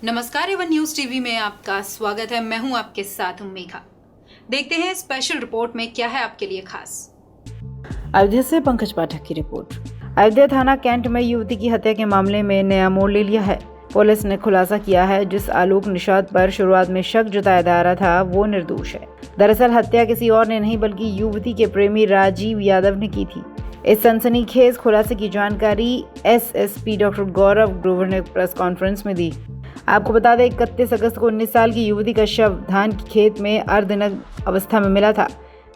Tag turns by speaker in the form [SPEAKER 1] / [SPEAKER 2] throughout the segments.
[SPEAKER 1] नमस्कार, Avon news TV में आपका स्वागत है। मैं हूं आपके साथ मेघा। देखते हैं स्पेशल रिपोर्ट में क्या है आपके लिए खास।
[SPEAKER 2] अयोध्या से पंकज पाठक की रिपोर्ट। अयोध्या थाना कैंट में युवती की हत्या के मामले में नया मोड़ ले लिया है। पुलिस ने खुलासा किया है जिस आलोक निषाद पर शुरुआत में शक जताया जा रहा था वो निर्दोष है। दरअसल हत्या किसी और ने नहीं बल्कि युवती के प्रेमी राजीव यादव ने की थी। इस सनसनीखेज खुलासे की जानकारी एसएसपी डॉक्टर गौरव ग्रोवर ने प्रेस कॉन्फ्रेंस में दी। आपको बता दें 31 अगस्त को 19 साल की युवती का शव धान के खेत में अर्धनग्न अवस्था में मिला था।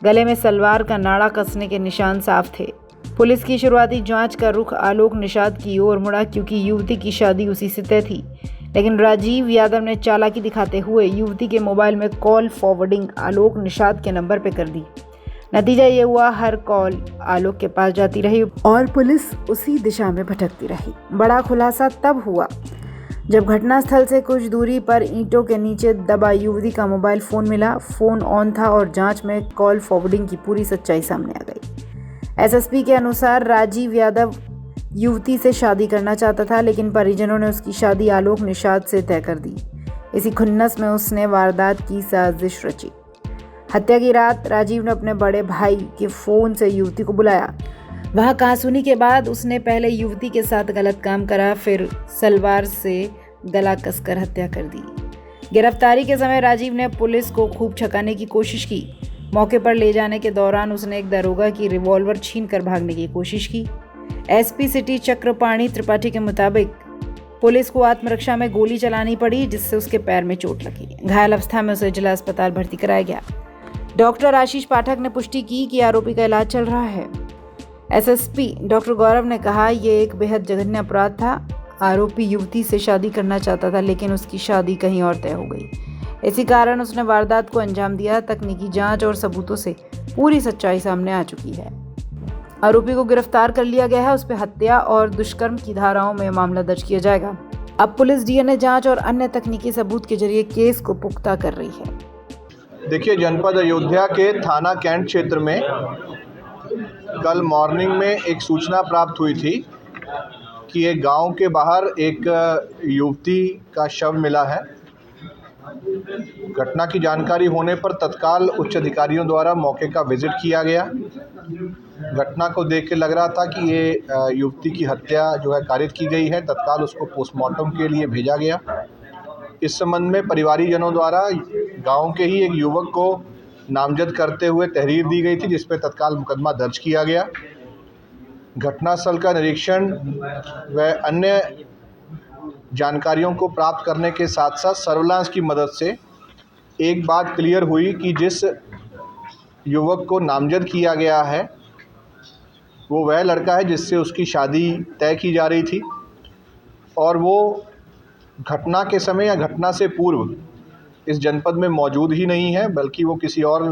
[SPEAKER 2] गले में सलवार का नाड़ा कसने के निशान साफ थे। पुलिस की शुरुआती जांच का रुख आलोक निषाद की ओर मुड़ा क्योंकि युवती की शादी उसी से तय थी। लेकिन राजीव यादव ने चालाकी दिखाते हुए युवती के मोबाइल में कॉल फॉरवर्डिंग आलोक निषाद के नंबर पर कर दी। नतीजा ये हुआ, हर कॉल आलोक के पास जाती रही और पुलिस उसी दिशा में भटकती रही। बड़ा खुलासा तब हुआ जब घटनास्थल से कुछ दूरी पर ईंटों के नीचे दबा युवती का मोबाइल फोन मिला। फोन ऑन था और जांच में कॉल फॉरवर्डिंग की पूरी सच्चाई सामने आ गई। एसएसपी के अनुसार राजीव यादव युवती से शादी करना चाहता था, लेकिन परिजनों ने उसकी शादी आलोक निषाद से तय कर दी। इसी खुन्नस में उसने वारदात की साजिश रची। हत्या की रात राजीव ने अपने बड़े भाई के फोन से युवती को बुलाया। वहाँ कहासुनी के बाद उसने पहले युवती के साथ गलत काम करा, फिर सलवार से गला कसकर हत्या कर दी। गिरफ्तारी के समय राजीव ने पुलिस को खूब छकाने की कोशिश की। मौके पर ले जाने के दौरान उसने एक दरोगा की रिवॉल्वर छीनकर भागने की कोशिश की। एसपी सिटी चक्रपाणी त्रिपाठी के मुताबिक पुलिस को आत्मरक्षा में गोली चलानी पड़ी, जिससे उसके पैर में चोट लगी। घायल अवस्था में उसे जिला अस्पताल भर्ती कराया गया। डॉक्टर आशीष पाठक ने पुष्टि की कि आरोपी का इलाज चल रहा है। एसएसपी डॉक्टर गौरव ने कहा, यह एक बेहद जघन्य अपराध था। आरोपी युवती से शादी करना चाहता था, लेकिन उसकी शादी कहीं और तय हो गई। इसी कारण उसने वारदात को अंजाम दिया। तकनीकी जांच और सबूतों से पूरी सच्चाई सामने आ चुकी है। आरोपी को गिरफ्तार कर लिया गया है। उस पर हत्या और दुष्कर्म की धाराओं में मामला दर्ज किया जाएगा। अब पुलिस डीएनए जांच और अन्य तकनीकी सबूत के जरिए केस को पुख्ता कर रही है।
[SPEAKER 3] देखिए, जनपद अयोध्या के थाना कैंट क्षेत्र में कल मॉर्निंग में एक सूचना प्राप्त हुई थी कि एक गांव के बाहर एक युवती का शव मिला है। घटना की जानकारी होने पर तत्काल उच्च अधिकारियों द्वारा मौके का विजिट किया गया। घटना को देख के लग रहा था कि ये युवती की हत्या जो है कारित की गई है। तत्काल उसको पोस्टमार्टम के लिए भेजा गया। इस संबंध में परिवारीजनों द्वारा गांव के ही एक युवक को नामजद करते हुए तहरीर दी गई थी, जिस पर तत्काल मुकदमा दर्ज किया गया। घटनास्थल का निरीक्षण व अन्य जानकारियों को प्राप्त करने के साथ साथ सर्विलांस की मदद से एक बात क्लियर हुई कि जिस युवक को नामजद किया गया है वो वह लड़का है जिससे उसकी शादी तय की जा रही थी, और वो घटना के समय या घटना से पूर्व इस जनपद में मौजूद ही नहीं है, बल्कि वो किसी और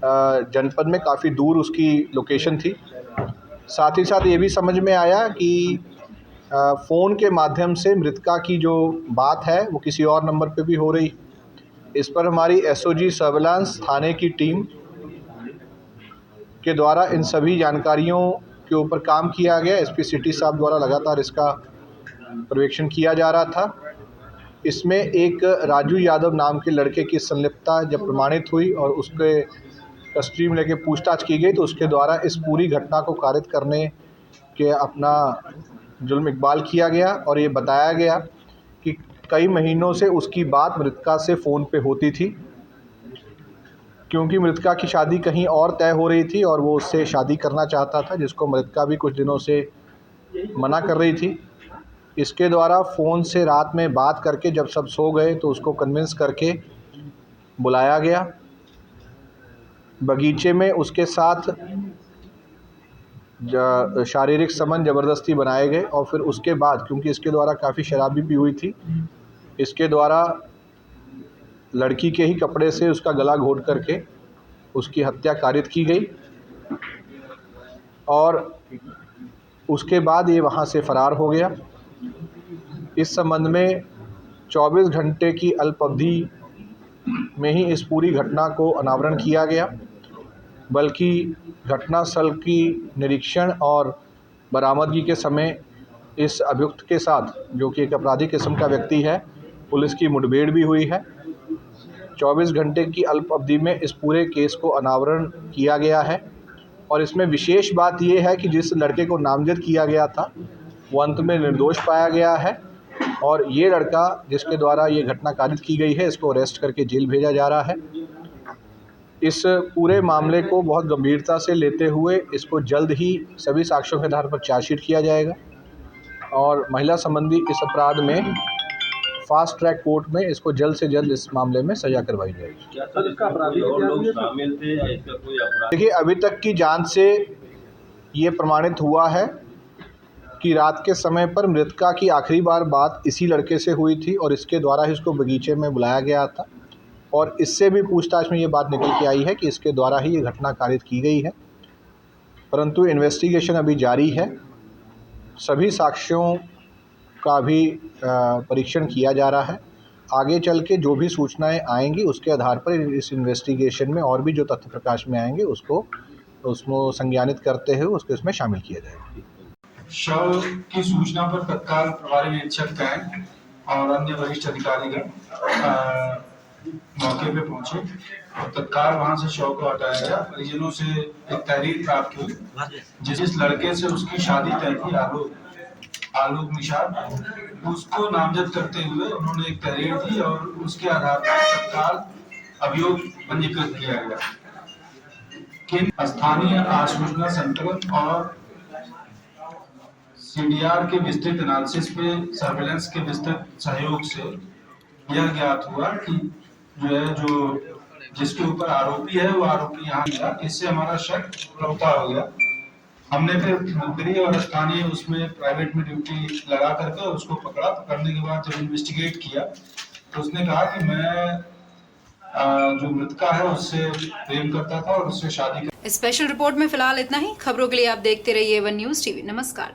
[SPEAKER 3] जनपद में काफ़ी दूर उसकी लोकेशन थी। साथ ही साथ ये भी समझ में आया कि फ़ोन के माध्यम से मृतका की जो बात है वो किसी और नंबर पे भी हो रही। इस पर हमारी एसओजी सर्विलांस थाने की टीम के द्वारा इन सभी जानकारियों के ऊपर काम किया गया। एसपी सिटी साहब द्वारा लगातार इसका पर्यवेक्षण किया जा रहा था। इसमें एक राजू यादव नाम के लड़के की संलिप्तता जब प्रमाणित हुई और उसके कस्टडी में लेके पूछताछ की गई, तो उसके द्वारा इस पूरी घटना को कारित करने के अपना जुल्म इकबाल किया गया और ये बताया गया कि कई महीनों से उसकी बात मृतका से फ़ोन पे होती थी, क्योंकि मृतका की शादी कहीं और तय हो रही थी और वो उससे शादी करना चाहता था, जिसको मृतका भी कुछ दिनों से मना कर रही थी। इसके द्वारा फ़ोन से रात में बात करके जब सब सो गए तो उसको कन्विंस करके बुलाया गया। बगीचे में उसके साथ शारीरिक संबंध ज़बरदस्ती बनाए गए और फिर उसके बाद, क्योंकि इसके द्वारा काफ़ी शराबी भी हुई थी, इसके द्वारा लड़की के ही कपड़े से उसका गला घोट करके उसकी हत्या कारित की गई और उसके बाद ये वहाँ से फ़रार हो गया। इस संबंध में 24 घंटे की अल्प अवधि में ही इस पूरी घटना को अनावरण किया गया, बल्कि घटनास्थल की निरीक्षण और बरामदगी के समय इस अभियुक्त के साथ, जो कि एक आपराधिक किस्म का व्यक्ति है, पुलिस की मुठभेड़ भी हुई है। 24 घंटे की अल्प अवधि में इस पूरे केस को अनावरण किया गया है और इसमें विशेष बात ये है कि जिस लड़के को नामजद किया गया था वो अंत में निर्दोष पाया गया है और ये लड़का जिसके द्वारा ये घटना कारित की गई है इसको अरेस्ट करके जेल भेजा जा रहा है। इस पूरे मामले को बहुत गंभीरता से लेते हुए इसको जल्द ही सभी साक्ष्यों के आधार पर चार्जशीट किया जाएगा और महिला संबंधी इस अपराध में फास्ट ट्रैक कोर्ट में इसको जल्द से जल्द इस मामले में सजा करवाई जाएगी।
[SPEAKER 4] क्या सर इसका अपराधी और लोग शामिल थे या इसका कोई अपराध?
[SPEAKER 3] देखिए, अभी तक की जांच से ये प्रमाणित हुआ है कि रात के समय पर मृतका की आखिरी बार बात इसी लड़के से हुई थी और इसके द्वारा ही उसको बगीचे में बुलाया गया था और इससे भी पूछताछ में ये बात निकल के आई है कि इसके द्वारा ही ये घटना कारित की गई है, परंतु इन्वेस्टिगेशन अभी जारी है। सभी साक्ष्यों का भी परीक्षण किया जा रहा है। आगे चल के जो भी सूचनाएं आएंगी उसके आधार पर इस इन्वेस्टिगेशन में और भी जो तथ्य प्रकाश में आएंगे उसको संज्ञानित करते हुए उसको इसमें शामिल किया जाएगा।
[SPEAKER 5] शव की सूचना पर तत्काल प्रभारी निरीक्षक कैंट और अन्य वरिष्ठ अधिकारीगण मौके पे पहुंचे और तत्काल वहां से शव को हटाया गया। परिजनों से एक तहरीर प्राप्त हुई जिस लड़के से उसकी शादी तय थी आलोक निषाद, उसको नामजद करते हुए उन्होंने एक तहरीर दी और उसके आधार पर तत्काल अभियोग पंजीकृत किया गया। किन स्थानीय आसूचना संकलन और सीडीआर के विस्तृत एनालिसिस पे सर्वेलेंस के विस्तृत सहयोग से यह ज्ञात हुआ कि जिसके ऊपर आरोपी है वो आरोपी यहाँ गया। इससे हमारा शक प्रबता हो गया। हमने फिर मुखबिरी और स्थानीय उसमें प्राइवेट में ड्यूटी लगा करके उसको पकड़ने के बाद जब इन्वेस्टिगेट किया तो उसने कहा कि मैं जो मृतका है उससे प्रेम करता था और उससे शादी।
[SPEAKER 1] स्पेशल रिपोर्ट में फिलहाल इतना ही। खबरों के लिए आप देखते रहिए वन न्यूज़ टीवी। नमस्कार।